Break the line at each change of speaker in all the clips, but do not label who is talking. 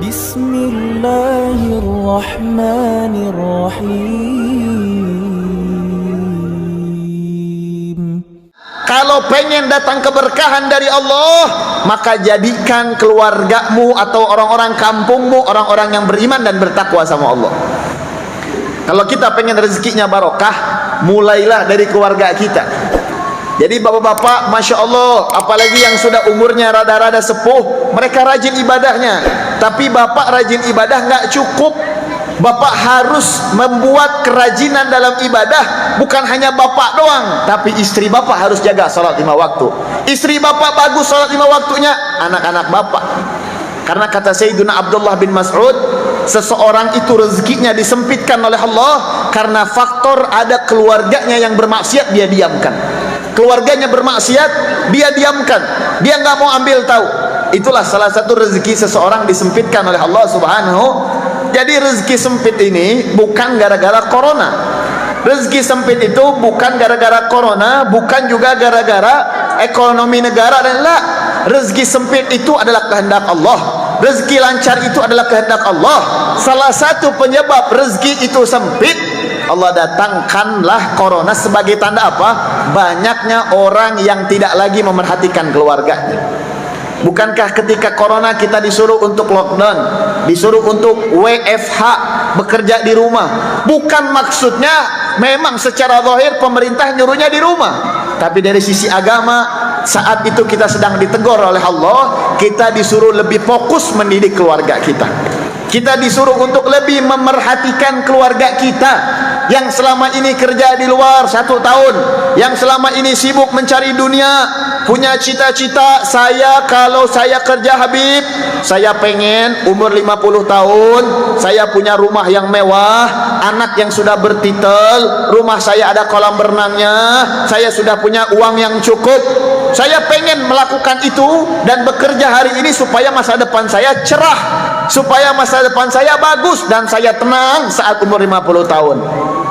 Bismillahirrahmanirrahim.
Kalau pengen datang keberkahan dari Allah, maka jadikan keluargamu atau orang-orang kampungmu orang-orang yang beriman dan bertakwa sama Allah. Kalau kita pengen rezekinya barokah, mulailah dari keluarga kita. Jadi bapak-bapak, Masya Allah, apalagi yang sudah umurnya rada-rada sepuh, mereka rajin ibadahnya. Tapi bapak rajin ibadah nggak cukup. Bapak harus membuat kerajinan dalam ibadah. Bukan hanya bapak doang, tapi istri bapak harus jaga salat 5 waktu. Istri bapak bagus salat 5 waktunya, anak-anak bapak. Karena kata Sayyidina Abdullah bin Mas'ud, seseorang itu rezekinya disempitkan oleh Allah karena faktor ada keluarganya yang bermaksiat, dia diamkan. Keluarganya bermaksiat, dia diamkan, dia nggak mau ambil tahu. Itulah salah satu rezeki seseorang disempitkan oleh Allah Subhanahu. Jadi rezeki sempit ini bukan gara-gara corona. Rezeki sempit itu bukan gara-gara corona, bukan juga gara-gara ekonomi negara, dan la. Rezeki sempit itu adalah kehendak Allah. Rezeki lancar itu adalah kehendak Allah. Salah satu penyebab rezeki itu sempit, Allah datangkanlah corona sebagai tanda apa? Banyaknya orang yang tidak lagi memerhatikan keluarganya. Bukankah ketika corona kita disuruh untuk lockdown, disuruh untuk WFH, bekerja di rumah? Bukan maksudnya memang secara zahir pemerintah nyuruhnya di rumah, tapi dari sisi agama saat itu kita sedang ditegur oleh Allah. Kita disuruh lebih fokus mendidik keluarga kita. Kita disuruh untuk lebih memerhatikan keluarga kita yang selama ini kerja di luar 1 tahun, yang selama ini sibuk mencari dunia, punya cita-cita, saya kalau saya kerja Habib, saya pengen umur 50 tahun saya punya rumah yang mewah, anak yang sudah bertitel, rumah saya ada kolam berenangnya, saya sudah punya uang yang cukup. Saya pengen melakukan itu dan bekerja hari ini supaya masa depan saya cerah, supaya masa depan saya bagus dan saya tenang saat umur 50 tahun.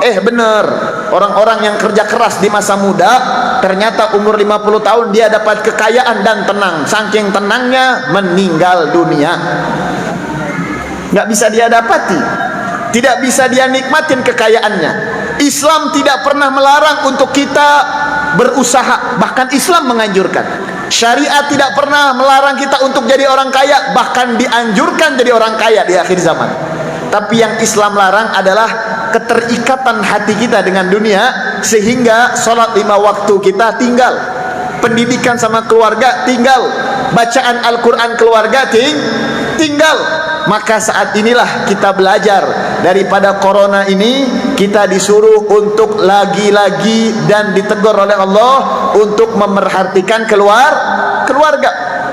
Benar, orang-orang yang kerja keras di masa muda, ternyata umur 50 tahun dia dapat kekayaan dan tenang. Saking tenangnya meninggal dunia, nggak bisa dia dapati, tidak bisa dia nikmatin kekayaannya. Islam tidak pernah melarang untuk kita berusaha, bahkan Islam menganjurkan. Syariat tidak pernah melarang kita untuk jadi orang kaya, bahkan dianjurkan jadi orang kaya di akhir zaman. Tapi yang Islam larang adalah keterikatan hati kita dengan dunia, sehingga sholat 5 waktu kita tinggal, pendidikan sama keluarga tinggal, bacaan Al-Quran keluarga tinggal. Maka saat inilah kita belajar daripada corona ini. Kita disuruh untuk lagi-lagi dan ditegur oleh Allah untuk memerhatikan keluarga.